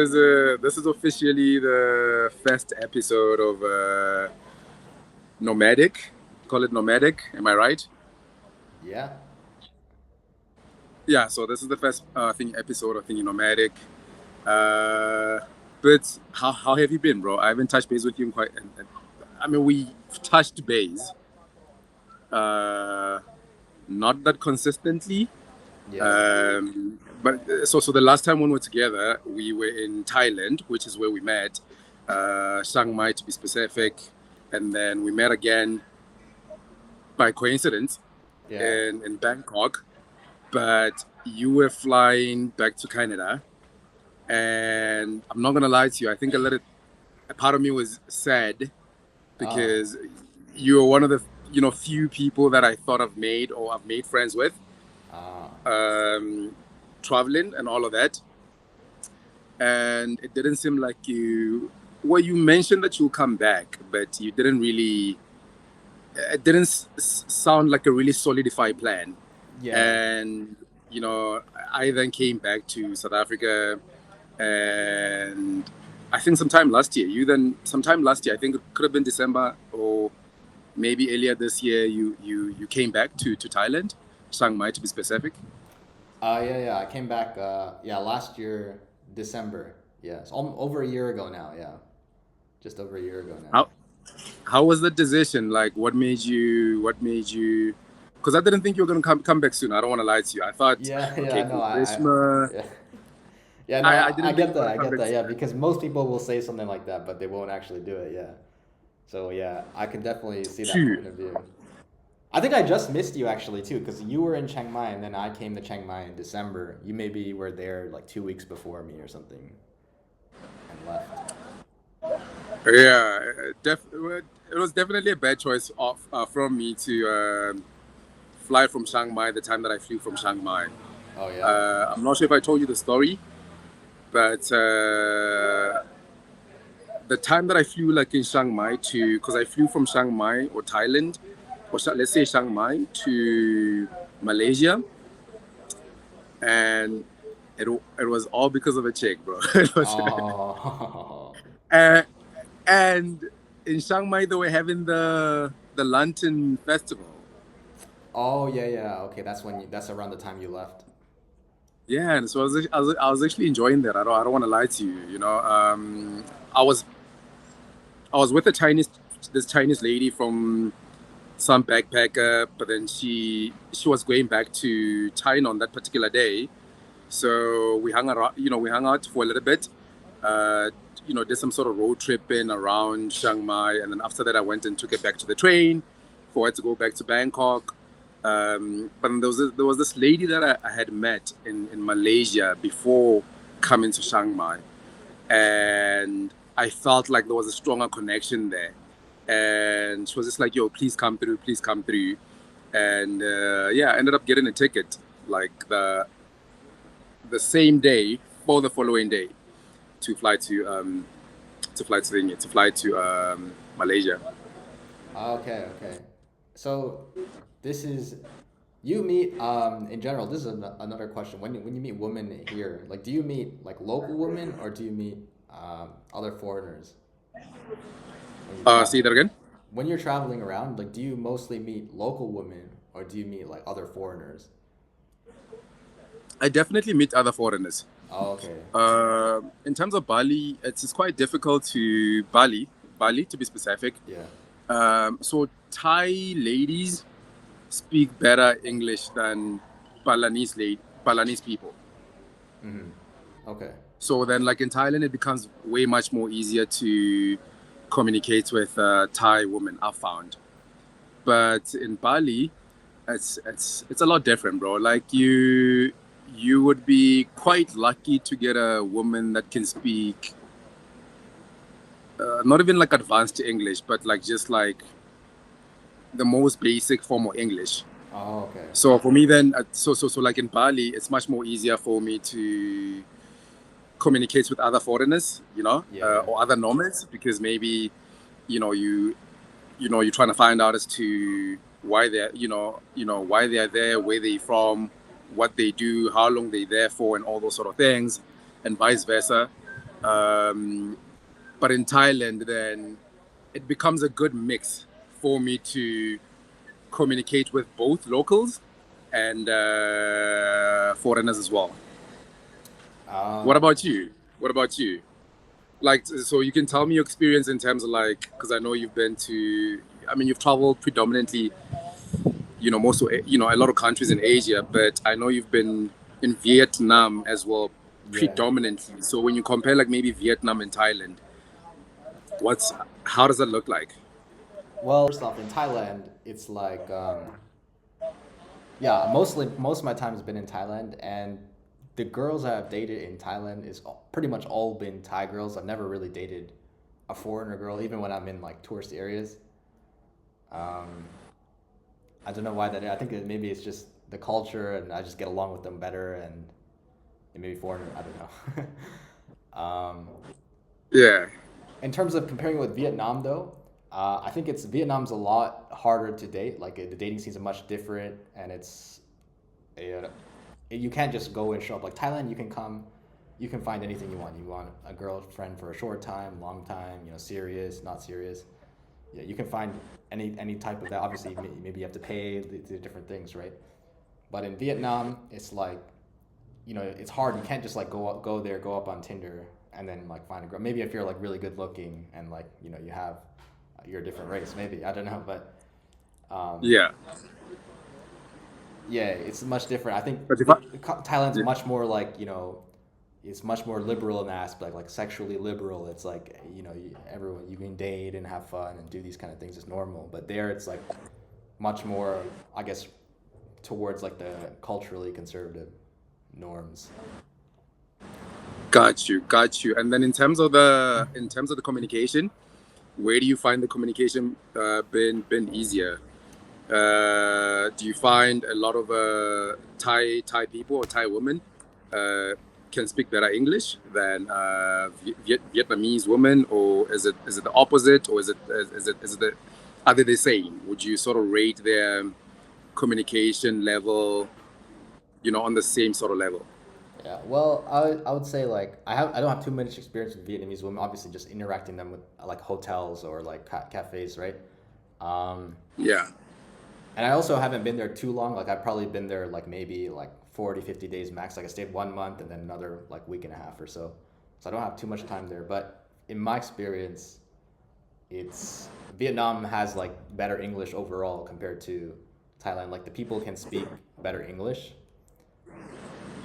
This is officially the first episode of Nomadic. Call it Nomadic. Am I right? Yeah. Yeah. So this is the first episode of Thingy Nomadic. Uh, but how have you been, bro? I haven't touched base with you in quite. I mean, we touched base, uh, not that consistently. Yeah. But so the last time when we were together, we were in Thailand, which is where we met, Chiang Mai to be specific, and then we met again by coincidence Yeah. in Bangkok. But you were flying back to Canada, and I'm not gonna lie to you. I think a part of me was sad Oh. because you were one of the few people that I thought I've made friends with, Ah. um, traveling and all of that. And it didn't seem like you mentioned that you'll come back, but you didn't really it didn't sound like a really solidified plan. Yeah. And I then came back to South Africa, and I think sometime last year, I think it could have been December or maybe earlier this year, you came back to Thailand, Chiang Mai to be specific. Yeah. I came back. Yeah, last year December. Yeah, it's over a year ago now. Yeah, just over a year ago now. How was the decision? Like, what made you? What made you? Because I didn't think you were gonna come back soon. I don't want to lie to you. I thought, Yeah. okay, Yeah. No. cool, Krishna. Yeah. Yeah. No. I I didn't think get you were that. gonna I come get back that. Yeah, soon. because most people will say something like that, but they won't actually do it. Yeah. So yeah, I can definitely see that True. point of view. I think I just missed you actually too, because you were in Chiang Mai and then I came to Chiang Mai in December. You maybe were there like 2 weeks before me or something and left. Yeah, it was definitely a bad choice from me to fly from Chiang Mai the time that I flew from Chiang Mai. Oh yeah. I'm not sure if I told you the story, but the time that I flew like in Chiang Mai because I flew from Chiang Mai or Thailand, or let's say Chiang Mai to Malaysia, and it was all because of a chick, bro. It was, Oh. uh, and in Chiang Mai they were having the Lantern Festival. Oh yeah, yeah. Okay, that's around the time you left. Yeah, and so I was actually enjoying that. I don't want to lie to you. I was I was with this Chinese lady from some backpacker, but then she was going back to China on that particular day. So we hung around, we hung out for a little bit. Uh, did some sort of road tripping around Chiang Mai, and then after that, I went and took it back to the train for her to go back to Bangkok. But then there was this lady that I had met in Malaysia before coming to Chiang Mai, and I felt like there was a stronger connection there. And she was just like, "Yo, please come through." And yeah, I ended up getting a ticket like the same day for the following day to fly to fly to Malaysia. Okay, okay. So this is you meet in general. This is another question. When you meet women here, like, do you meet like local women or do you meet other foreigners when you See travel? that again? When you're traveling around, like, do you mostly meet local women or do you meet like other foreigners? I definitely meet other foreigners. Oh, okay. In terms of Bali, it's quite difficult Bali to be specific. Yeah. So Thai ladies speak better English than Balinese people. Mm-hmm. Okay. So then, like in Thailand, it becomes way much more easier to communicate with Thai women. I've found, but in Bali, it's a lot different, bro. Like you would be quite lucky to get a woman that can speak not even like advanced English, but like just like the most basic form of English. Oh, okay. So for me, then, so like in Bali, it's much more easier for me to communicate with other foreigners, Yeah, yeah. or other nomads, because maybe, you know, you, you're trying to find out as to why why they're there, where they're from, what they do, how long they're there for, and all those sort of things, and vice versa. Um, but in Thailand, then it becomes a good mix for me to communicate with both locals and foreigners as well. What Um, about you? What about you? Like, so you can tell me your experience in terms of like, because I know you've been to, I mean, you've traveled predominantly, most of, a lot of countries in Asia, but I know you've been in Vietnam as well, yeah. predominantly. So when you compare like maybe Vietnam and Thailand, what's, how does that look like? Well, first off, in Thailand, it's like yeah, most of my time has been in Thailand, and the girls I've dated in Thailand is pretty much all been Thai girls. I've never really dated a foreigner girl, even when I'm in like tourist areas. Um, I don't know why that is. I think that maybe it's just the culture, and I just get along with them better, and maybe foreigner. I don't know. Yeah, In terms of comparing with Vietnam, though, I think it's Vietnam's a lot harder to date. Like the dating scenes are much different, and uh, you can't just go and show up. Like Thailand, you can come, you can find anything you want. You want a girlfriend for a short time, long time, serious, not serious. Yeah, you can find any type of that. Obviously, maybe you have to pay the different things, right? But in Vietnam, it's like it's hard. You can't just like go there, go up on Tinder, and then like find a girl. Maybe if you're like really good looking and like you have you're a different race. Maybe I don't know, but um, yeah. yeah, it's much different. I think But if I, Thailand's yeah. much more like it's much more liberal in that aspect, like sexually liberal. It's like everyone you can date and have fun and do these kind of things is normal. But there, it's like much more, I guess, towards like the culturally conservative norms. Got you, got you. And then in terms of the communication, where do you find the communication been easier? Do you find a lot of Thai people or Thai women uh, can speak better English than Vietnamese women, or is it the opposite, or is it the are they the same? Would you sort of rate their communication level, on the same sort of level? Yeah, well, I would say like I don't have too much experience with Vietnamese women. Obviously, just interacting them with like hotels or like cafes, right? Um, Yeah, and I also haven't been there too long. Like I've probably been there like maybe like 40, 50 days max. Like I stayed 1 month and then another like week and a half or so. So I don't have too much time there. But in my experience, it's Vietnam has like better English overall compared to Thailand. Like the people can speak better English,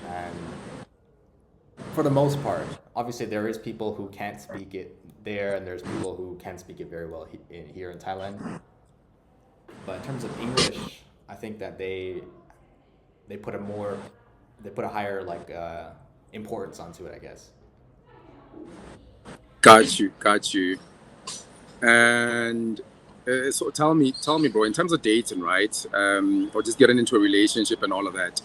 and for the most part, obviously there is people who can't speak it there, and there's people who can speak it very well here in Thailand. But in terms of English, I think that they put a more they put a higher like importance onto it, I guess. got you, got you. And so tell me, bro, in terms of dating, right? Or just getting into a relationship and all of that.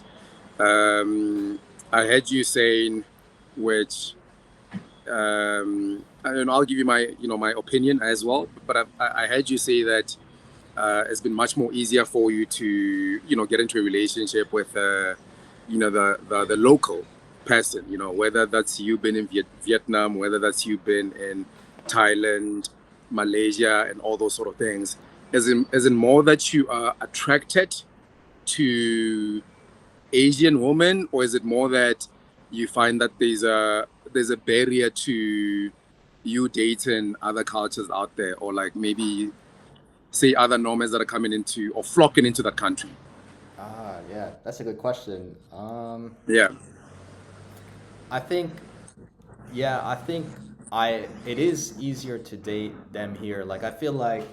Um, I heard you saying, which, and I'll give you my opinion as well. But I heard you say that it's been much more easier for you to, get into a relationship with, the local person. Whether that's you been in Vietnam, whether that's you been in Thailand, Malaysia, and all those sort of things. Is in more that you are attracted to Asian women, or is it more that you find that there's a barrier to you dating other cultures out there, or like maybe say other nomads that are coming into or flocking into that country? Ah, yeah, that's a good question. Yeah, I think Yeah, I think it is easier to date them here. Like I feel like,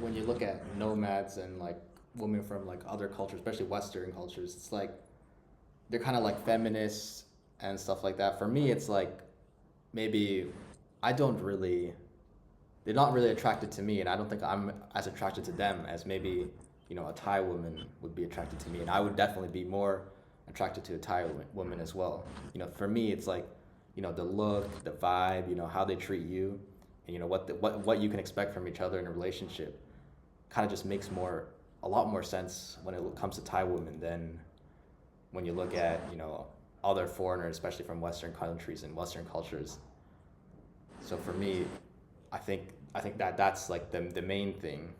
when you look at nomads and like women from like other cultures, especially Western cultures, it's like they're kind of like feminists and stuff like that. For me, it's like maybe I don't really they're not really attracted to me, and I don't think I'm as attracted to them as maybe a Thai woman would be attracted to me, and I would definitely be more attracted to a Thai woman as well. For me, it's like the look, the vibe, how they treat you, and what you can expect from each other in a relationship. Kind of just makes a lot more sense when it comes to Thai women than when you look at other foreigners, especially from Western countries and Western cultures. So for me, I think that that's like the main thing.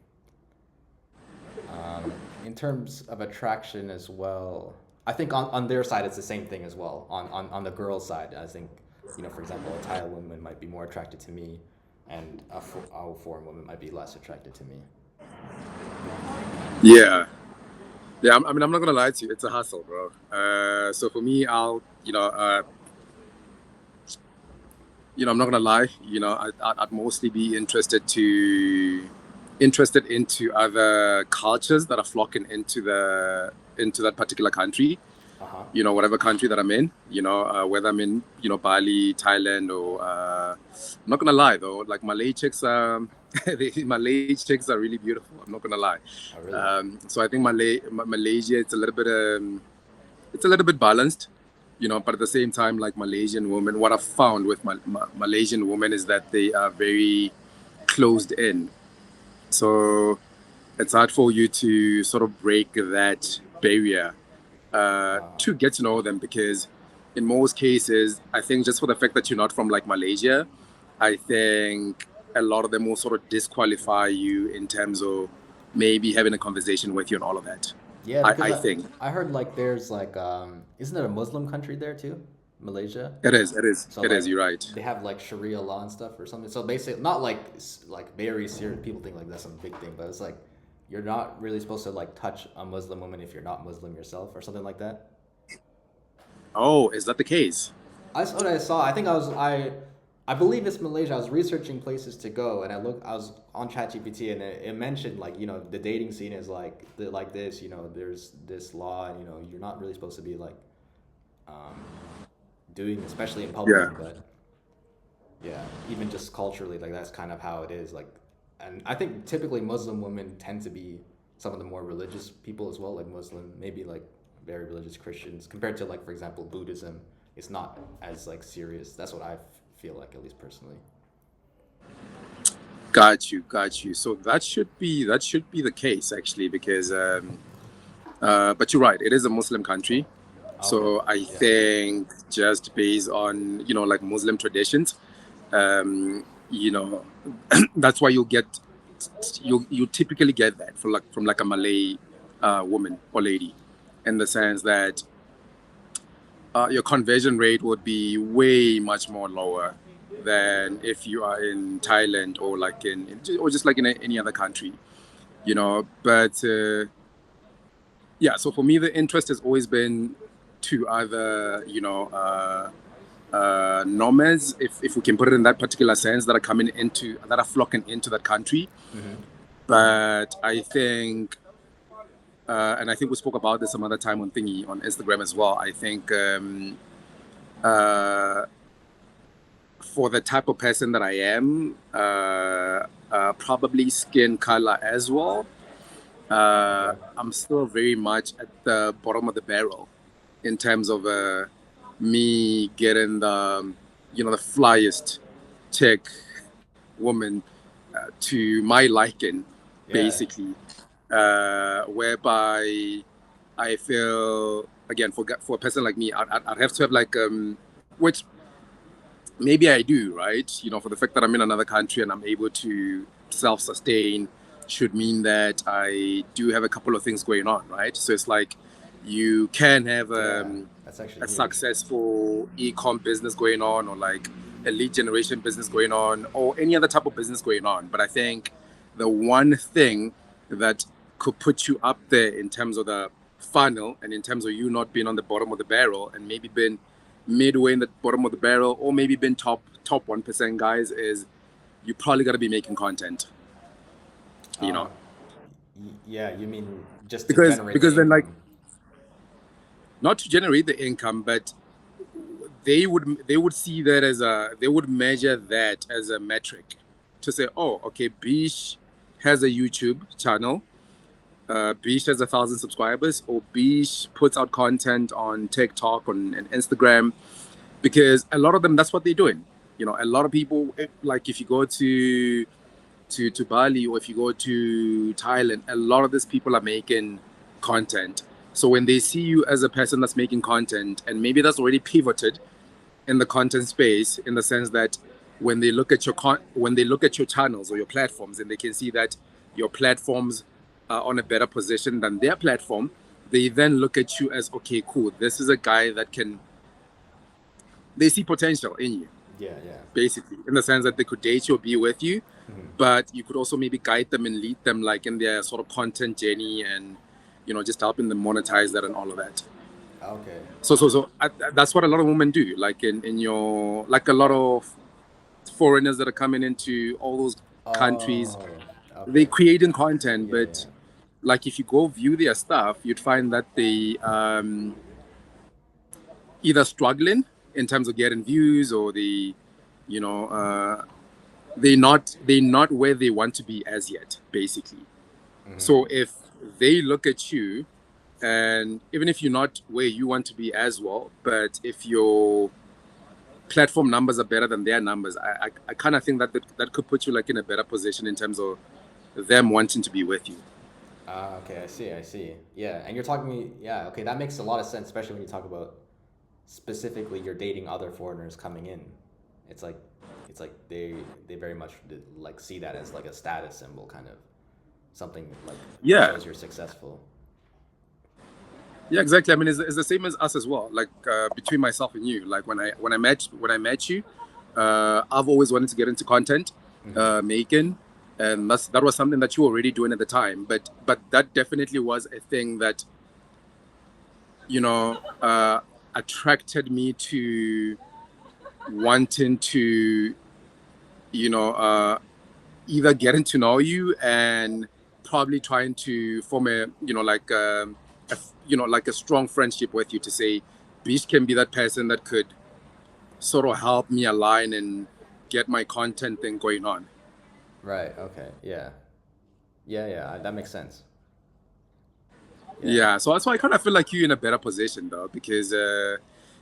In terms of attraction as well, I think on their side it's the same thing as well. On the girl side, I think, for example, a Thai woman might be more attracted to me, and a foreign woman might be less attracted to me. Yeah. Yeah, I mean, I'm not gonna lie to you. It's a hustle, bro. So for me, I'm not gonna lie. I'd mostly be interested into other cultures that are flocking into that particular country. Uh huh. Whatever country that I'm in. Whether I'm in Bali, Thailand, or I'm not gonna lie though. Like Malay chicks, Malay chicks are really beautiful. I'm not gonna lie. Oh really? So I think Malaysia, it's a little bit balanced, but at the same time, like Malaysian women, what I've found with Malaysian women is that they are very closed in. So it's hard for you to sort of break that barrier Uh, to get to know them, because in most cases, I think just for the fact that you're not from like Malaysia, I think a lot of them will sort of disqualify you in terms of maybe having a conversation with you and all of that. yeah, I, because I I think I heard like there's like isn't it a Muslim country there too? Malaysia? it is. It is. So It is. like You're right. they have like Sharia law and stuff or something. So basically, not like like very serious. People think like that's some big thing, but it's like you're not really supposed to like touch a Muslim woman if you're not Muslim yourself or something like that. Oh, is that the case? That's what I saw. I think I believe it's Malaysia. I was researching places to go, and I was on ChatGPT, and it mentioned like the dating scene is like this. There's this law, and you're not really supposed to be like um, doing, especially in public, Yeah. but yeah, even just culturally, like that's kind of how it is. Like, and I think typically Muslim women tend to be some of the more religious people as well, like Muslim, maybe like very religious Christians, compared to like for example Buddhism. It's not as like serious. That's what feel like, at least personally. Got you. Got you. So that should be the case actually, because but you're right. It is a Muslim country. Okay. So I Yeah. think just based on like Muslim traditions, um, you know, that's why you typically get that from like a Malay woman or lady, in the sense that your conversion rate would be way much more lower than if you are in Thailand or like or just like in any other country. But yeah, so for me the interest has always been to either nomads, if we can put it in that particular sense, that are flocking into that country. Mm-hmm. But I think and I think we spoke about this some other time on Instagram as well. I think uh, for the type of person that I am, probably skin color as well. Okay. I'm still very much at the bottom of the barrel in terms of me getting the flyest chick woman to my liking, Yeah. basically. Whereby I feel, again, for a person like me, I'd have to have like which maybe I do, right? For the fact that I'm in another country and I'm able to self-sustain should mean that I do have a couple of things going on, right? So it's like you can have Yeah. That's actually a huge. successful e-com business going on, or like a lead generation business going on, or any other type of business going on. But I think the one thing that could put you up there in terms of the funnel, and in terms of you not being on the bottom of the barrel and maybe been midway in the bottom of the barrel, or maybe been top 1% guys, is you probably got to be making content, you know Uh, yeah, you mean just to generate the because then, like, income? not to generate the income, but they would see that as they would measure that as a metric to say, oh, okay, Bish has a YouTube channel, Bish has 1,000 subscribers, or Bish puts out content on TikTok and Instagram, because a lot of them, that's what they're doing. A lot of people, like if you go to Bali, or if you go to Thailand, a lot of these people are making content. So when they see you as a person that's making content, and maybe that's already pivoted in the content space, in the sense that when they look at when they look at your channels or your platforms, and they can see that your platforms are on a better position than their platform, they then look at you as, okay, cool, this is a guy that can, they see potential in you, Yeah, yeah. basically, in the sense that they could date you or be with you, Hmm. but you could also maybe guide them and lead them like in their sort of content journey, and just helping them monetize that and all of that. Okay. So that's what a lot of women do, like in your, like a lot of foreigners that are coming into all those countries, Oh, they okay. creating content, Yeah, but yeah. like if you go view their stuff, you'd find that they either struggling in terms of getting views, or they, you know, they're not where they want to be as yet, basically. Hmm. So if they look at you, and even if you're not where you want to be as well, but if your platform numbers are better than their numbers, I kind of think that could put you like in a better position in terms of them wanting to be with you. Ah, okay, I see, I see. Yeah, and you're talking me, yeah, okay, that makes a lot of sense, especially when you talk about specifically you're dating other foreigners coming in. It's like they very much like see that as like a status symbol, kind of something like that Yeah, shows you're successful. yeah, exactly. I mean, it's the same as us as well. Like between myself and you, like when I met you, I've always wanted to get into content Hmm. making, and that was something that you were already doing at the time. But that definitely was a thing that you know uh, attracted me to wanting to you know uh, either getting to know you and probably trying to form a like a strong friendship with you, to say Beach can be that person that could sort of help me align and get my content thing going on. Right. Okay. Yeah. Yeah. Yeah. That makes sense. Yeah. Yeah, so that's why I kind of feel like you're in a better position though, because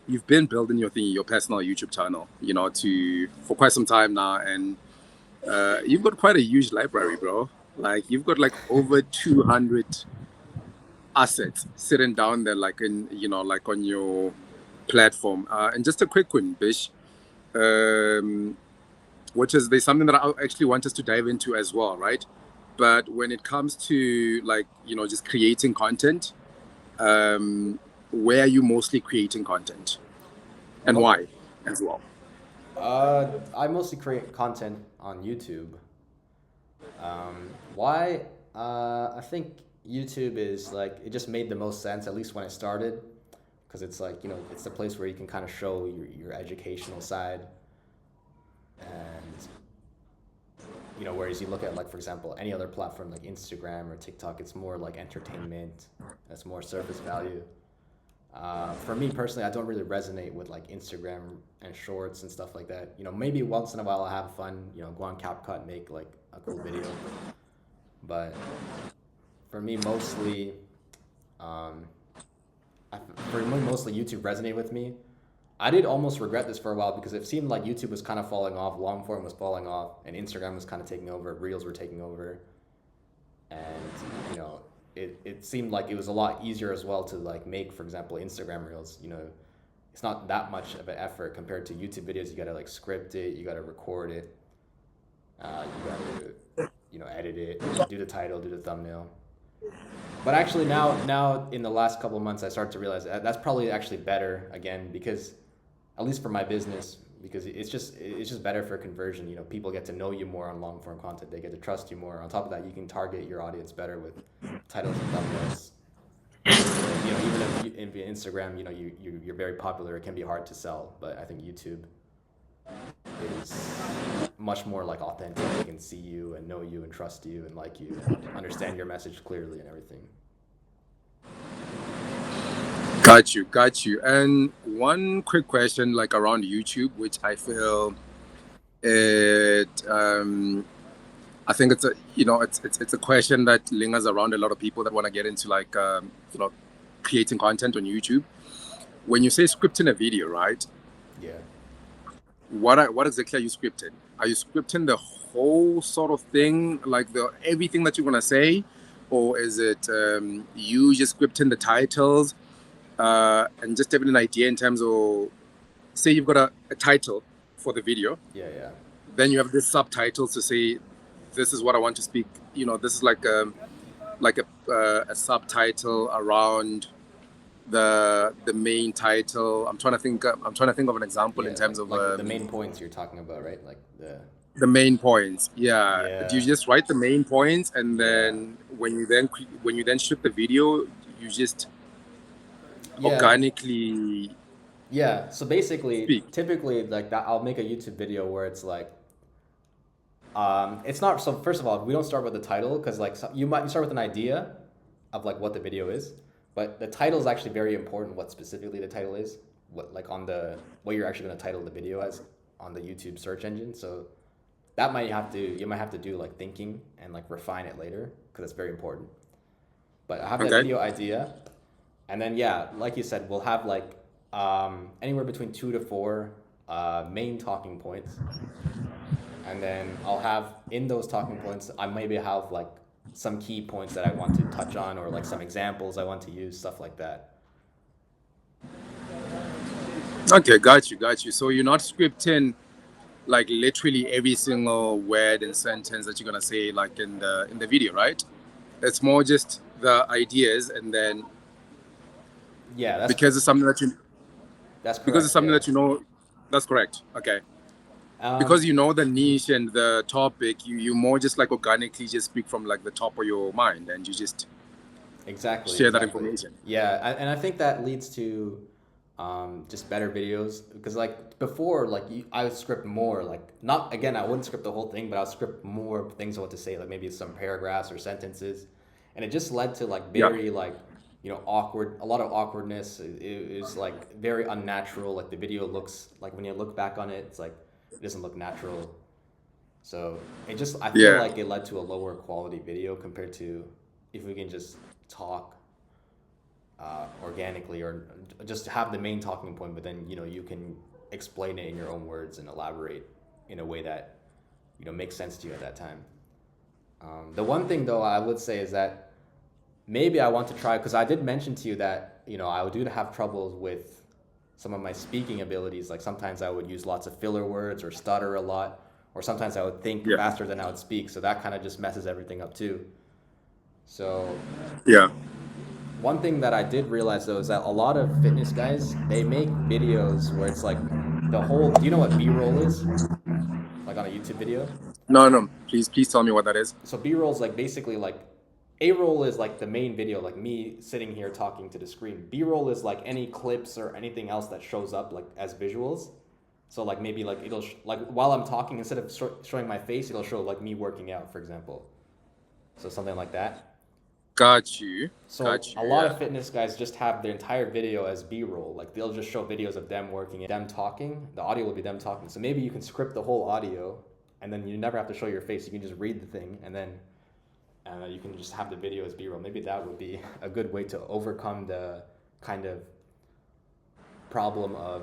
you've been building your thing, your personal YouTube channel, to for quite some time now, and you've got quite a huge library, bro. Like you've got like over 200 assets sitting down there, like like on your platform. And just a quick one, Bish, um, which is there's something that I actually want us to dive into as well, right? But when it comes to like just creating content, um, where are you mostly creating content, and Mo- why, as well? I mostly create content on YouTube. Why? I think YouTube is like it just made the most sense, at least when I started, because it's like it's the place where you can kind of show your educational side, and whereas you look at like for example any other platform like Instagram or TikTok, it's more like entertainment. That's more surface value. For me personally, I don't really resonate with like Instagram and shorts and stuff like that. Maybe once in a while I have fun. Go on CapCut and make like a cool video. But for me, mostly, um, for me, mostly YouTube resonated with me. I did almost regret this for a while because it seemed like YouTube was kind of falling off, long form was falling off, and Instagram was kind of taking over, Reels were taking over, and it seemed like it was a lot easier as well to like make, for example, Instagram Reels. It's not that much of an effort compared to YouTube videos. You gotta like script it, you gotta record it, you gotta edit it, do the title, do the thumbnail. But actually now in the last couple of months, I start to realize that's probably actually better again because at least for my business because it's just better for conversion. People get to know you more on long form content. They get to trust you more. On top of that, you can target your audience better with titles and thumbnails. Because even if in Instagram, you're very popular, it can be hard to sell. But I think YouTube is much more like authentic. They can see you and know you and trust you and like you and understand your message clearly and everything. Got you. And one quick question, like around YouTube, which I feel it I think it's a it's a question that lingers around a lot of people that want to get into like creating content on YouTube. When you say scripting a video, right? Yeah. What exactly are you scripting? Are you scripting the whole sort of thing, like the everything that you're gonna say, or is it you just scripting the titles and just having an idea in terms of, say you've got a title for the video. Yeah, yeah. Then you have the subtitles to say, this is what I want to speak. This is like a subtitle around the main title. I'm trying to think. I'm trying to think of an example in Yeah, terms of like the main points you're talking about, right? Like the main points. Yeah, you yeah, just write the main points, and yeah, then when you then shoot the video, you just yeah, organically yeah. So basically, speak. typically, like that, I'll make a YouTube video where it's like, it's not. So first of all, we don't start with the title because like you start with an idea of like what the video is, but the title is actually very important. What specifically the title is, what you're actually going to title the video as on the YouTube search engine. So that you might have to do like thinking and like refine it later because it's very important. But I have that Okay. video idea, and then yeah, like you said, we'll have like anywhere between 2 to 4 main talking points, and then I'll have in those talking points, I maybe have like some key points that I want to touch on, or like some examples I want to use, stuff like that. Okay, got you. So you're not scripting like literally every single word and sentence that you're gonna say like in the video, right? It's more just the ideas, and then Yeah, because it's something that you that's because it's correct. something Yeah. that you know. That's correct. Okay. Because Um, you know the niche and the topic, you more just like organically just speak from like the top of your mind, and you just exactly, share that exactly. information. Yeah, and I think that leads to just better videos because like before, like I would script more. Like not again, I wouldn't script the whole thing, but I'll script more things I want to say, like maybe some paragraphs or sentences, and it just led to like Yeah. very like awkward, a lot of awkwardness. It was like very unnatural. Like the video looks like when you look back on it, it's like it doesn't look natural. So I feel Yeah. like it led to a lower quality video compared to if we can just talk organically or just have the main talking point, but then you can explain it in your own words and elaborate in a way that makes sense to you at that time. The one thing though I would say is that maybe I want to try because I did mention to you that I do have troubles with some of my speaking abilities. Like sometimes I would use lots of filler words or stutter a lot, or sometimes I would think Yeah. faster than I would speak. So that kind of just messes everything up too. So Yeah. one thing that I did realize though is that a lot of fitness guys they make videos where it's like the whole. Do you know what B-roll is? Like on a YouTube video. No, no. Please tell me what that is. So B-roll is like basically like A-roll is like the main video, like me sitting here talking to the screen. B-roll is like any clips or anything else that shows up like as visuals. So like maybe like it'll like while I'm talking instead of showing my face, it'll show like me working out, for example. So something like that. Got you. So Got a you. lot Yeah. of fitness guys just have their entire video as B-roll. Like they'll just show videos of them working and them talking. The audio will be them talking. So maybe you can script the whole audio, and then you never have to show your face. You can just read the thing, and then you can just have the video as B-roll. Maybe that would be a good way to overcome the kind of problem of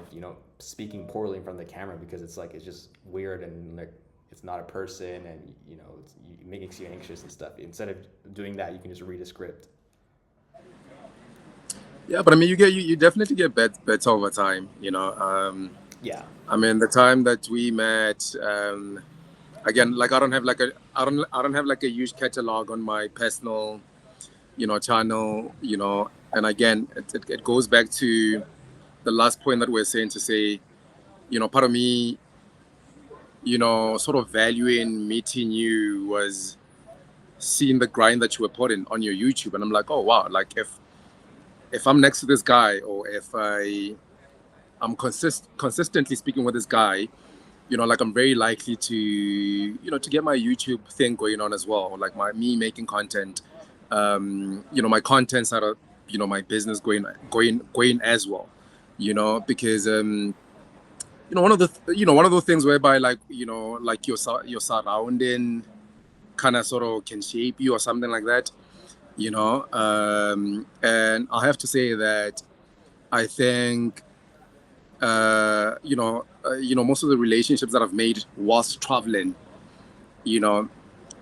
speaking poorly in front of the camera because it's just weird and like it's not a person and it makes you anxious and stuff. Instead of doing that, you can just read a script. Yeah, but I mean, you definitely get better over time. Yeah. I mean, the time that we met, again, like I don't have like a huge catalog on my personal, channel, and again, it goes back to the last point that we're saying to say, part of me, sort of valuing meeting you was seeing the grind that you were putting on your YouTube, and I'm like, oh wow, like if I'm next to this guy, or if I'm consistently speaking with this guy, like I'm very likely to, to get my YouTube thing going on as well, like me making content, my content side of, my business going as well, because one of those things whereby like like your surrounding kind of sort of can shape you or something like that, and I have to say that I think most of the relationships that I've made whilst traveling, you know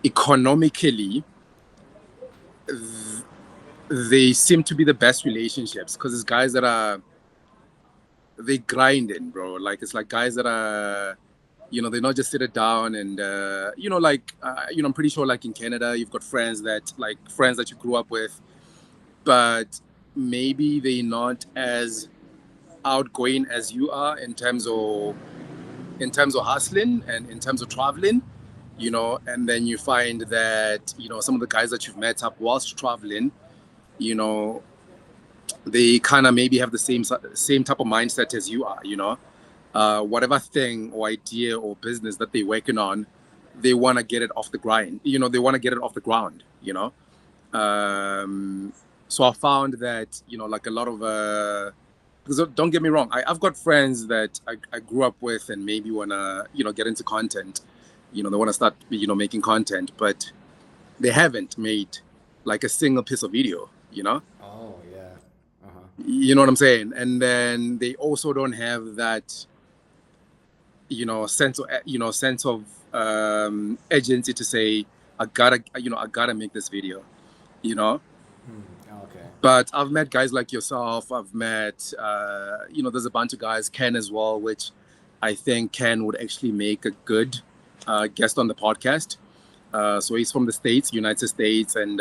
economically, they seem to be the best relationships because it's guys that are they grinding, bro. Like it's like guys that are They're not just sit down and like I'm pretty sure like in Canada you've got friends that you grew up with, but maybe they're not as outgoing as you are in terms of hustling and in terms of traveling. And then you find that some of the guys that you've met up whilst traveling, you know they kind of maybe have the same type of mindset as you are. Whatever thing or idea or business that they're working on, they want to get it off the grind. They want to get it off the ground. Um, so I found that like a lot of because don't get me wrong, I've got friends that I grew up with and maybe wanna get into content. They want to start making content, but they haven't made like a single piece of video. Oh yeah. Uh-huh. You know what I'm saying? And then they also don't have that sense of agency to say I gotta make this video. You know. Okay. But I've met guys like yourself. I've met, there's a bunch of guys, Ken as well, which I think Ken would actually make a good guest on the podcast. So he's from the States, United States, and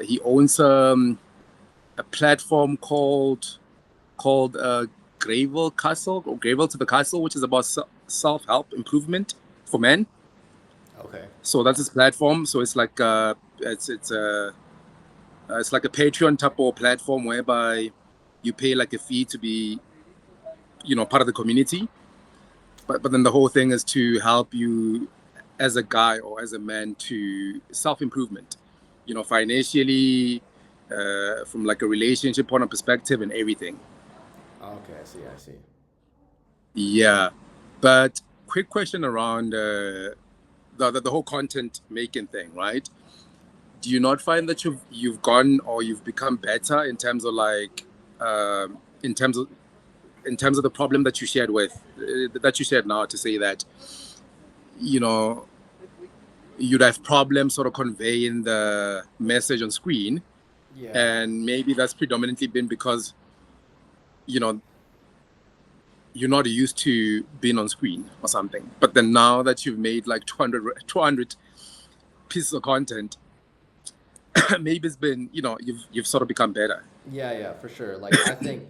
he owns a platform called Gravel Castle or Gravel to the Castle, which is about self-help improvement for men. Okay. So that's his platform. So it's like it's like a Patreon type of platform whereby you pay like a fee to be, part of the community. But then the whole thing is to help you as a guy or as a man to self improvement, financially, from like a relationship point of perspective and everything. Okay, I see, I see. Yeah. But quick question around the whole content making thing, right? Do you not find that you've gone or you've become better in terms of like in terms of the problem that you shared now to say that you know you'd have problems sort of conveying the message on screen, Yeah. and maybe that's predominantly been because you know you're not used to being on screen or something, but then now that you've made like 200 pieces of content, maybe it's been you've sort of become better. Yeah, yeah, for sure. Like I think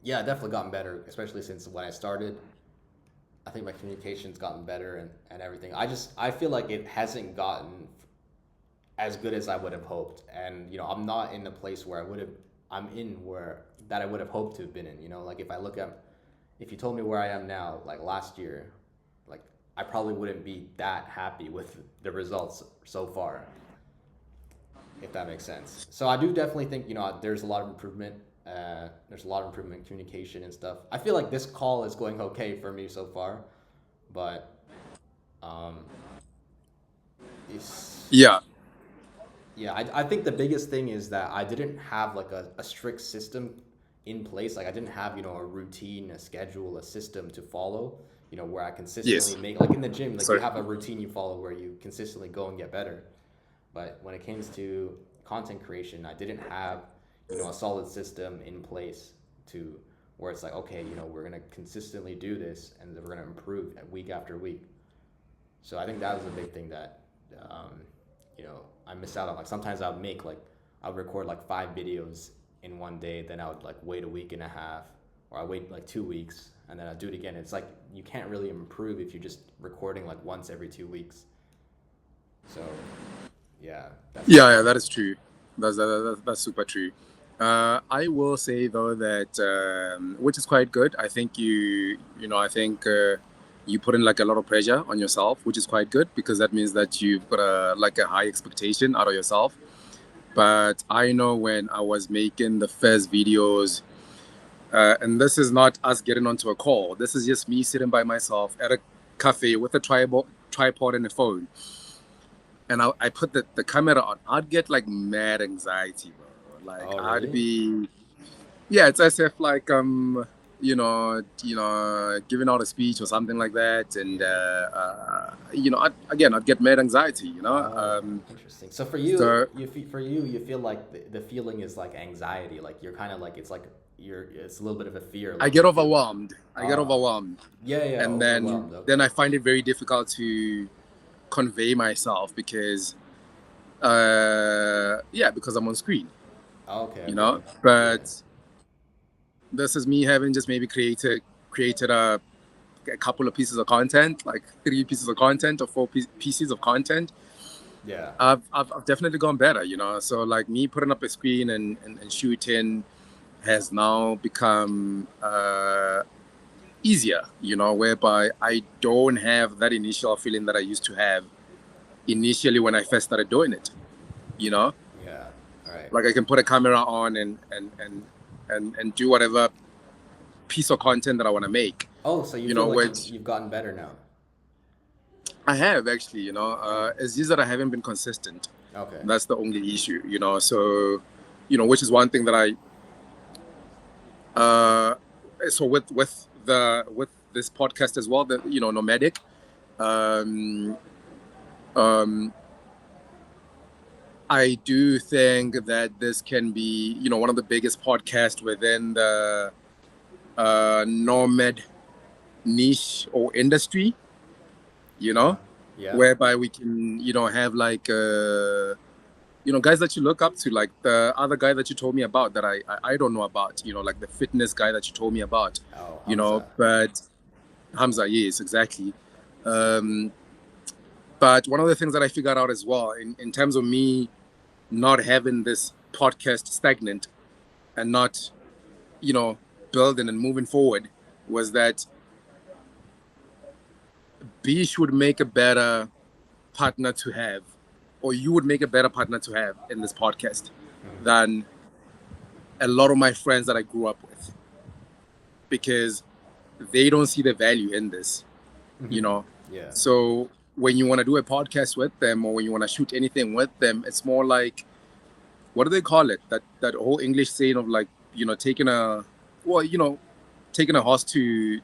yeah, definitely gotten better, especially since when I started. I think my communication's gotten better and everything. I feel like it hasn't gotten as good as I would have hoped. And I'm not in the place where I'm in where that I would have hoped to have been in. Like if you told me where I am now, like last year, like I probably wouldn't be that happy with the results so far, if that makes sense. So I do definitely think there's a lot of improvement. There's a lot of improvement in communication and stuff. I feel like this call is going okay for me so far, but um, it's Yeah. yeah. I think the biggest thing is that I didn't have like a strict system in place. Like I didn't have a routine, a schedule, a system to follow. Where I consistently Yes. make like in the gym, like you Sorry. have a routine you follow where you consistently go and get better. But when it comes to content creation, I didn't have, a solid system in place to where it's like, okay, we're gonna consistently do this and we're gonna improve week after week. So I think that was a big thing that, I missed out on. Like sometimes I would record like 5 videos in one day, then I would like wait a week and a half, or I wait like 2 weeks, and then I do it again. It's like you can't really improve if you're just recording like once every 2 weeks. So yeah, that's Yeah, yeah, that is true. That's super true. I will say though that which is quite good. I think you put in like a lot of pressure on yourself, which is quite good because that means that you've got a high expectation out of yourself. But I know when I was making the first videos, and this is not us getting onto a call. This is just me sitting by myself at a cafe with a tripod and a phone, and I put the camera on. I'd get like mad anxiety, bro. Like Oh, I'd really? be, yeah, it's as if like giving out a speech or something like that, and Yeah. I'd get mad anxiety. Oh, interesting. So for you, So you feel like the feeling is like anxiety. Like you're kind of like it's like it's a little bit of a fear, I like get you feel. overwhelmed. I get Oh, overwhelmed, yeah, and overwhelmed. then Okay. I find it very difficult to convey myself because yeah, because I'm on screen, Okay, you okay. know. Yeah. But this is me having just maybe created a couple of pieces of content, like 3 pieces of content or 4 pieces of content. Yeah. I've definitely gone better, you know. So like me putting up a screen and shooting has now become easier, you know, whereby I don't have that initial feeling that I used to have initially when I first started doing it, you know. Yeah. All right. Like I can put a camera on and do whatever piece of content that I want to make, Oh, so you you feel know, like which you've gotten better now? I have actually, you know. Oh, It's just that I haven't been consistent. okay. That's the only issue, you know. So, you know, which is one thing that uh, so with this podcast as well, that you know, nomadic. Um, um, I do think that this can be, you know, one of the biggest podcasts within the nomad niche or industry, you Uh-huh. know, Yeah. whereby we can, you know, have like, you know, guys that you look up to, like the other guy that you told me about that I don't know about, you know, like the fitness guy that you told me about, Oh, you know, Hamza. but Hamza, yes, exactly. Um, but one of the things that I figured out as well, in terms of me not having this podcast stagnant and not, you know, building and moving forward, was that Bish would make a better partner to have, or you would make a better partner to have in this podcast Hmm. than a lot of my friends that I grew up with, because they don't see the value in this, you Hmm. know. Yeah. So when you want to do a podcast with them or when you want to shoot anything with them, it's more like, what do they call it? That whole English saying of like, you know, taking a, well, you know, taking a horse to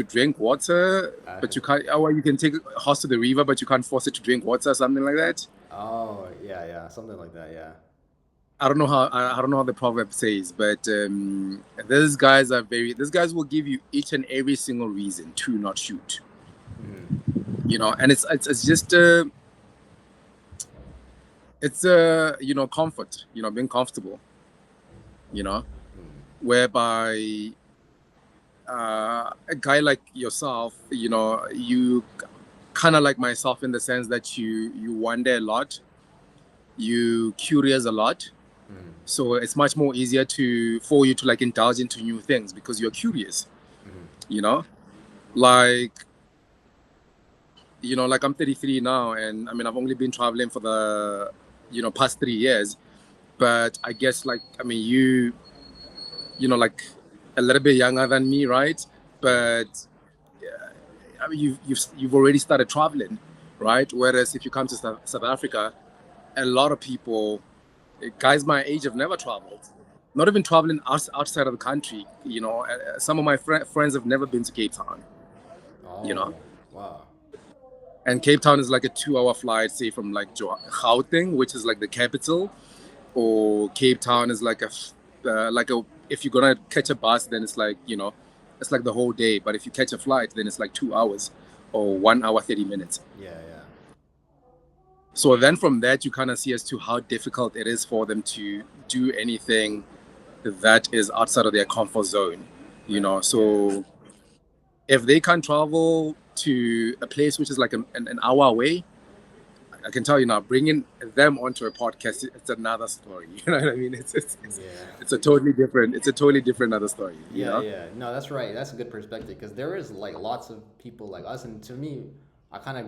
drink water, Uh, but you can't. Or you can take a horse to the river, but you can't force it to drink water, something like that. oh, yeah, something like that. Yeah. I don't know how the proverb says, but these guys are very. These guys will give you each and every single reason to not shoot. Hmm. You know, and it's just it's you know, comfort. You know, being comfortable. You know, whereby a guy like yourself, you know, you kind of like myself in the sense that you wonder a lot, you curious a lot, Hmm. so it's much more easier to for you to like indulge into new things because you're curious, Hmm. you know. Like, you know, like I'm 33 now, and I mean I've only been traveling for the, you know, past 3 years, but I guess like, I mean, you know, like a little bit younger than me, right? Yeah. But I mean, you've already started traveling, right? Whereas if you come to South Africa, a lot of people, guys my age, have never traveled, not even traveling outside of the country. You know, some of my friends have never been to Cape Town. You know, Oh, wow. and Cape Town is like a 2-hour flight, say from like Gauteng, which is like the capital, or Cape Town is like a, if you're gonna catch a bus, then it's like, you know, it's like the whole day. But if you catch a flight, then it's like 2 hours or 1 hour 30 minutes. Yeah, yeah. So then from that, you kind of see as to how difficult it is for them to do anything that is outside of their comfort zone. You Right. know, Yeah. so if they can't travel to a place which is like an hour away, I can tell you now, bringing them onto a podcast, it's another story. You know what I mean? Yeah. It's a totally different, it's a totally different other story. You Yeah, know? yeah. No, that's right. That's a good perspective because there is like lots of people like us, and to me, I kind of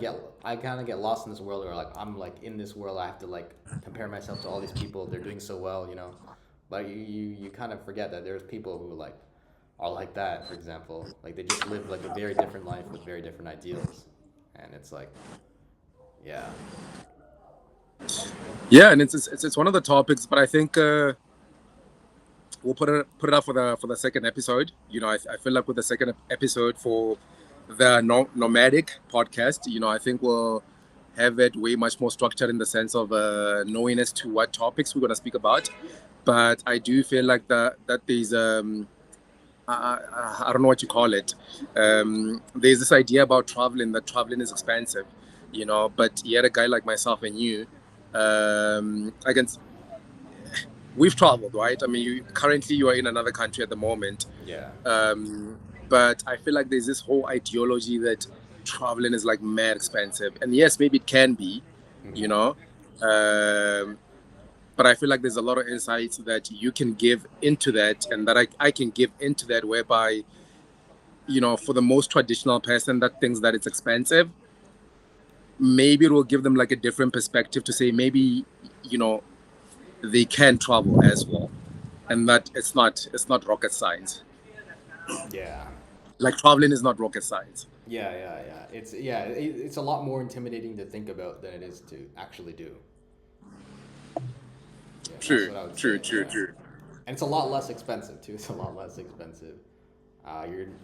get lost in this world where like I'm like in this world. I have to like compare myself to all these people. They're doing so well, you know. But you kind of forget that there's people who like are like that. For example, like they just live like a very different life with very different ideals, and it's like, yeah, Yeah, and it's one of the topics, but I think we'll put it up for the second episode. You know, I feel like with the second episode for the nomadic podcast, you know, I think we'll have it way much more structured in the sense of knowing as to what topics we're going to speak about. but I do feel like that there's I don't know what you call it. There's this idea about traveling that traveling is expensive, you know. But yet, a guy like myself and you, I can we've traveled, right? I mean, currently you are in another country at the moment, Yeah. um, but I feel like there's this whole ideology that traveling is like mad expensive, and yes, maybe it can be, you Hmm. know. Um, but I feel like there's a lot of insights that you can give into that, and that I can give into that, whereby, you know, for the most traditional person that thinks that it's expensive, maybe it will give them like a different perspective to say maybe, you know, they can travel as well, and that it's not rocket science. Yeah. Like traveling is not rocket science. Yeah, yeah, yeah. It's a lot more intimidating to think about than it is to actually do. Yeah, that's True, what I would true, say. true, Yeah, true. and it's a lot less expensive too. It's a lot less expensive.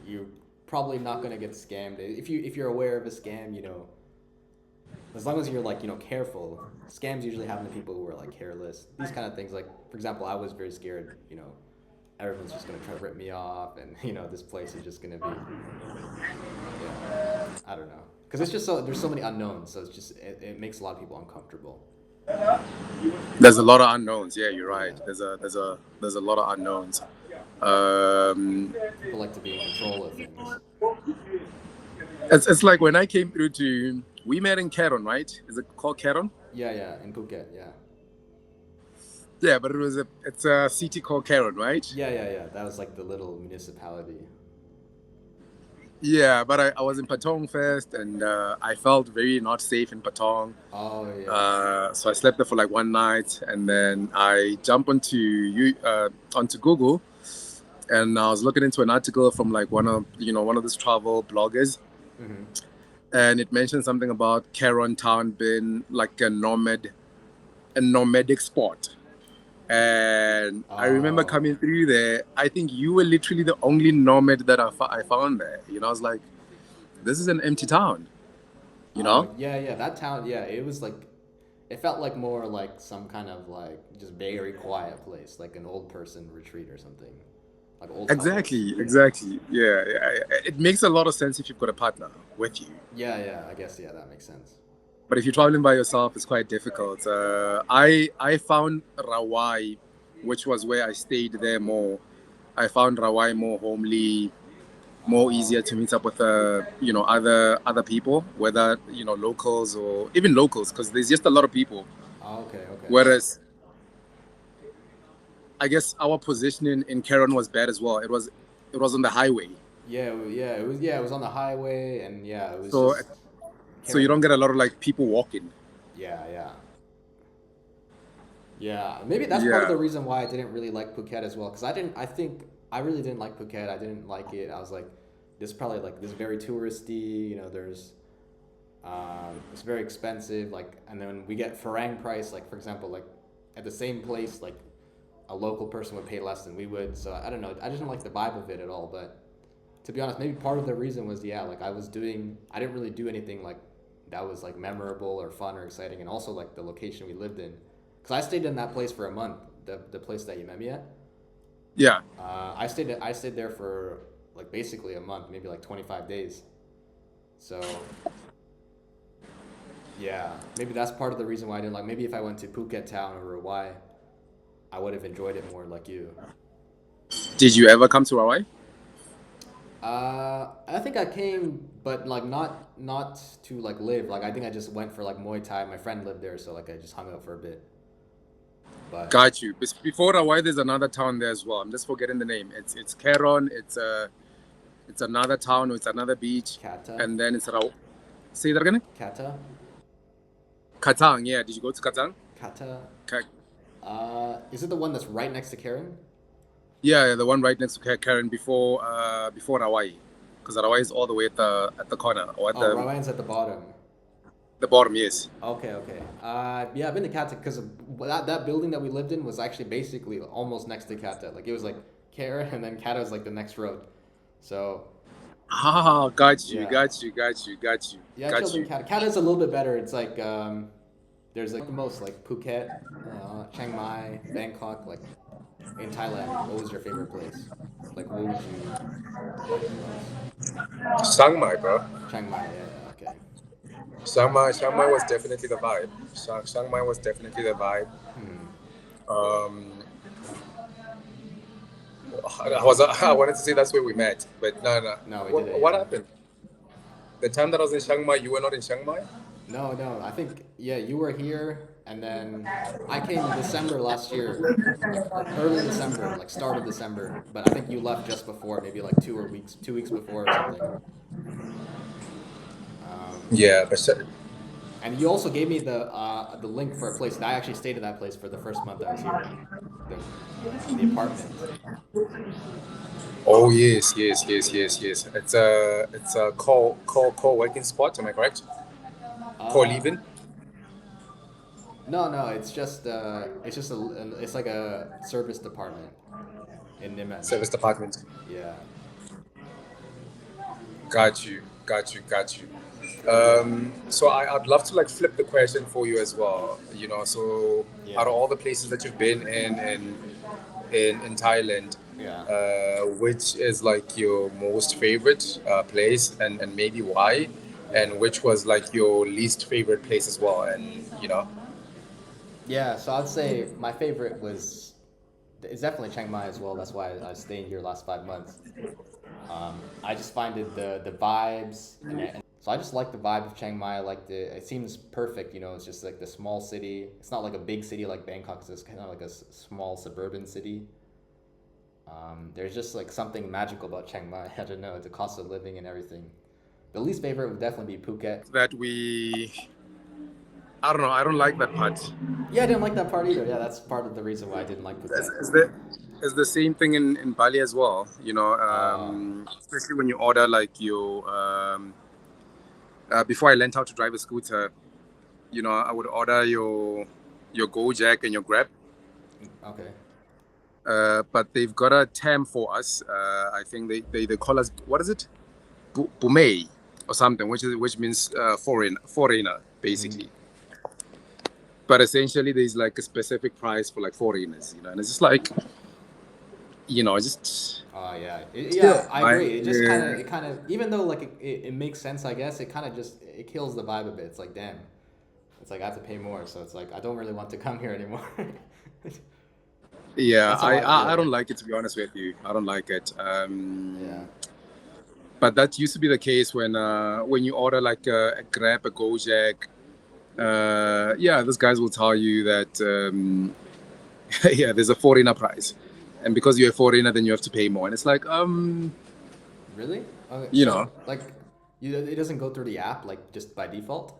You're probably not gonna get scammed if you're aware of a scam. As long as you're like careful. Scams usually happen to people who are like careless. These kind of things, like for example, I was very scared. Everyone's just gonna try to rip me off, and this place is just gonna be, yeah, I don't know, because it's just there's so many unknowns, so it makes a lot of people uncomfortable. There's a lot of unknowns. Yeah, you're right. Yeah, There's a lot of unknowns. Um, people like to be in control of things. it's like when I came through to, we met in Caron, right? Is it called Caron? Yeah, yeah, in Phuket, yeah, Yeah, but it's a city called Caron, right? yeah, yeah, yeah. That was like the little municipality. Yeah, but I was in Patong first, and I felt very not safe in Patong. Oh yeah. So I slept there for like one night, and then I jumped onto Google, and I was looking into an article from like one of these travel bloggers, Hmm. and it mentioned something about Caron Town being like a nomadic spot. And I remember Oh. coming through there. I think you were literally the only nomad that I found there. You know, I was like, this is an empty town. You know, Oh yeah, yeah. That town, yeah. It was like, it felt like more like some kind of like just very quiet place, like an old person retreat or something, like old couples. exactly, Yeah. exactly. Yeah, it makes a lot of sense if you've got a partner with you. Yeah, yeah. I guess yeah, that makes sense. But if you're traveling by yourself, it's quite difficult. I found Rawai, which was where I stayed there more. I found Rawai more homely, more easier Oh. to meet up with other people, whether locals or even locals, because there's just a lot of people. Oh, okay, okay. Whereas I guess our positioning in Karen was bad as well. It was on the highway, Yeah, yeah. It was on the highway, and yeah, it was so just so you Karen. don't get a lot of like people walking. Yeah, yeah. Yeah, maybe that's part of Yeah, the reason why I didn't really like Phuket as well. Because I think I really didn't like Phuket. I didn't like it. I was like, this is probably like this is very touristy. It's very expensive. Like, and then we get Farang price. Like, for example, like at the same place, like a local person would pay less than we would. So I don't know. I didn't like the vibe of it at all. But to be honest, maybe part of the reason was yeah, like I didn't really do anything like that was like memorable or fun or exciting, and also like the location we lived in, because I stayed in that place for a month, the place that you met me at. yeah. I stayed there for like basically a month, maybe like 25 days. So yeah, maybe that's part of the reason why I didn't like. Maybe if I went to Phuket town or Hawaii, I would have enjoyed it more like you. Did you ever come to Hawaii? I think I came, but like not to like live. Like I think I just went for like Muay Thai. My friend lived there, so like I just hung out for a bit. But Got you. Before Hawaii, there's another town there as well. I'm just forgetting the name. It's Caron. It's another town. It's another beach, Kata, and then Say that again. Kata, Katang. Yeah. Did you go to Katang? Kata. Ka- Is it the one that's right next to Karen? Yeah, the one right next to Karen before Hawaii, because Hawaii is all the way at the corner or at Oh, the Ryan's at the bottom. the bottom. Yes. Okay, okay. Yeah, I've been to Kata because that building that we lived in was actually basically almost next to Kata. Like it was like Kara, and then Kata was like the next road. So Ah, got you, yeah, got you, got you, got you, yeah. I chilled got in you. Kata. Kata's a little bit better. It's like there's like the most like Phuket, Chiang Mai, Bangkok. Like in Thailand, what was your favorite place? Like, what would you like the most? Chiang Mai, bro. Chiang Mai, yeah, yeah, okay. Chiang Mai was definitely the vibe. Chiang Mai was definitely the vibe. Hmm. Um, I wanted to say that's where we met, but no, no. No, we didn't, What yeah. happened? The time that I was in Chiang Mai, you were not in Chiang Mai? No, no, I think, yeah, you were here, and then I came in December last year, early December, like start of December, but I think you left just before, maybe like 2 weeks before or something. Um, Yeah, but and you also gave me the link for a place, and I actually stayed at that place for the first month I was here. The the apartment. oh yes, yes, yes, yes, yes. It's a call working spot. Am I correct? Call Uh, leaving no, no, it's just it's like a service department in Nimitz. service department. Yeah, Got you, got you, got you. So I'd love to like flip the question for you as well. So out yeah, of all the places that you've been in Thailand, yeah. which is like your most favorite place, and maybe why, Yeah. and which was like your least favorite place as well, and Yeah, so I'd say my favorite was it's definitely Chiang Mai as well. That's why I was staying here last 5 months. I just find it the vibes and so I just like the vibe of Chiang Mai. I like it seems perfect. It's just like the small city. It's not like a big city like Bangkok. It's just kind of like a small suburban city. There's just like something magical about Chiang Mai. I don't know. The cost of living and everything. The least favorite would definitely be Phuket. that I don't know. I don't like that part. Yeah, I didn't like that part either. Yeah, that's part of the reason why I didn't like Phuket. Is the same thing in Bali as well. Uh, Especially when you order like your before I learned how to drive a scooter, I would order your Gojek and your Grab. okay. But they've got a term for us. I think they call us, what is it? Bumei or something, which means foreigner Mm-hmm. basically. But essentially, there's like a specific price for like foreigners, and it's just like, just Yeah, still, yeah, I agree. yeah, it kind of, even though like it makes sense, I guess it kind of just it kills the vibe a bit. It's like, damn, it's like I have to pay more, so it's like I don't really want to come here anymore. yeah. That's how I I feel. don't like it, to be honest with you. I don't like it. Yeah, But that used to be the case when you order like a Grab, a Gojek. Yeah, these guys will tell you that yeah, there's a foreigner price, and because you're a foreigner, then you have to pay more. And it's like, really? Okay, you know, so like, it doesn't go through the app like just by default.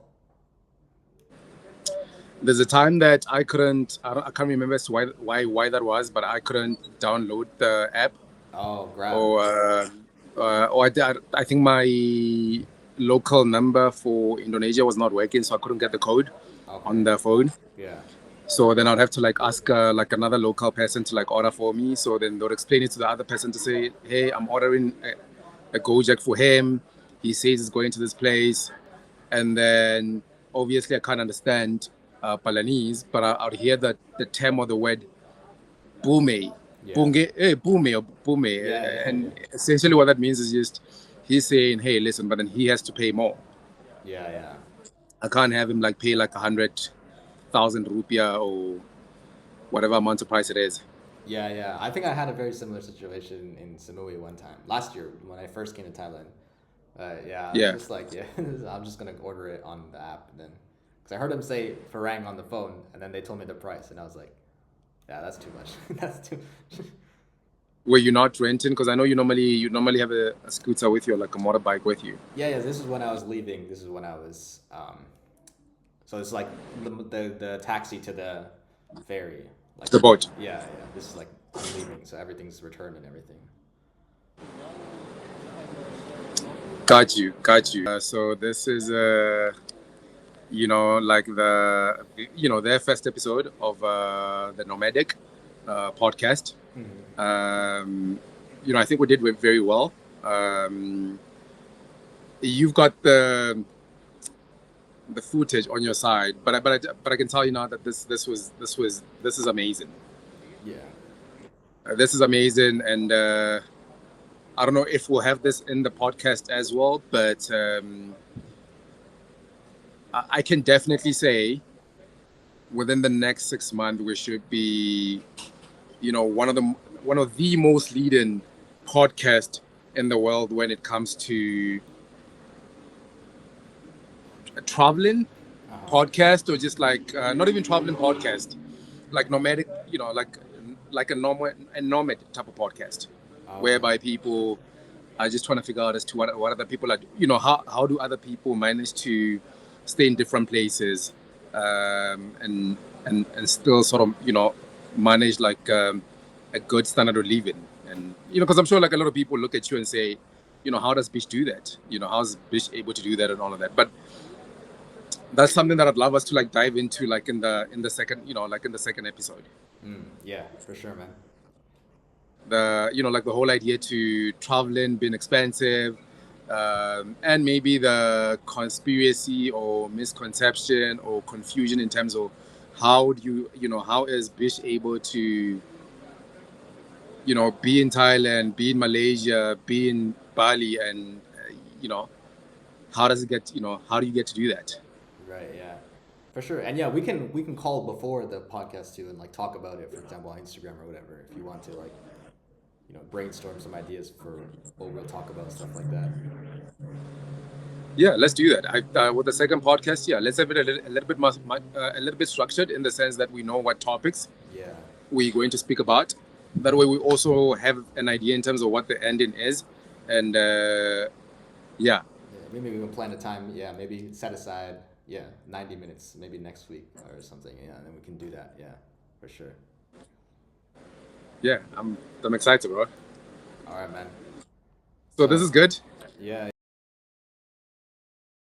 there's a time that I can't remember as to why that was, but I couldn't download the app, Oh, Grab. or I think my local number for Indonesia was not working, so I couldn't get the code on Okay. the phone. Yeah. So then I'd have to like ask like another local person to like order for me. So then they'll explain it to the other person to say, hey, I'm ordering a Gojek for him. He says he's going to this place. And then obviously I can't understand Balinese, but I'd hear the term or the word bume, Yeah. bunge, bume or bume. Yeah. Yeah. Yeah. And essentially what that means is just he's saying, hey, listen, but then he has to pay more. Yeah. Yeah. I can't have him like pay like 100,000 rupiah or whatever amount of price it is. Yeah, yeah. I think I had a very similar situation in Samui one time last year when I first came to Thailand. Yeah, it's Yeah. just like yeah, I'm just gonna order it on the app then, because I heard him say Farang on the phone, and then they told me the price, and I was like, yeah, that's too much. That's too. Were you not renting? Because I know you normally have a scooter with you, or like a motorbike with you. Yeah, yeah. This is when I was leaving. This is when I was. So it's like the taxi to the ferry. Like, The boat. yeah, yeah. This is like I'm leaving, so everything's returned and everything. Got you, got you. So this is like their first episode of the Nomadic podcast. Hmm. I think we did very well. You've got the footage on your side, but I can tell you now that this is amazing. Yeah. This is amazing, and I don't know if we'll have this in the podcast as well, but I can definitely say within the next 6 months we should be, one of the most leading podcast in the world when it comes to traveling Uh-huh. podcast, or just like not even traveling podcast, like nomadic, like a nomad type of podcast, Oh, okay. whereby people are just trying to figure out as to what other people are, how do other people manage to stay in different places, and still sort of manage like a good standard of living. And because I'm sure like a lot of people look at you and say, how does Bish do that, how's Bish able to do that and all of that. But that's something that I'd love us to like dive into, like in the second, like in the second episode. Yeah, for sure, man. Like the whole idea to traveling being expensive, and maybe the conspiracy or misconception or confusion in terms of how do how is Bish able to be in Thailand, be in Malaysia, be in Bali, and you know how does it get, how do you get to do that? Right, yeah. For sure. And yeah, we can call before the podcast too and like talk about it, for example, on Instagram or whatever, if you want to like, brainstorm some ideas for what we'll talk about, stuff like that. Yeah, let's do that. With the second podcast, yeah, let's have it a little bit more, a little bit structured in the sense that we know what topics Yeah. we're going to speak about. That way, we also have an idea in terms of what the ending is, and yeah, Yeah. Maybe we can plan a time, yeah, maybe set aside, yeah, 90 minutes, maybe next week or something. Yeah, and then we can do that. Yeah, for sure. yeah, I'm excited, bro. All right, man. So this So is good. yeah,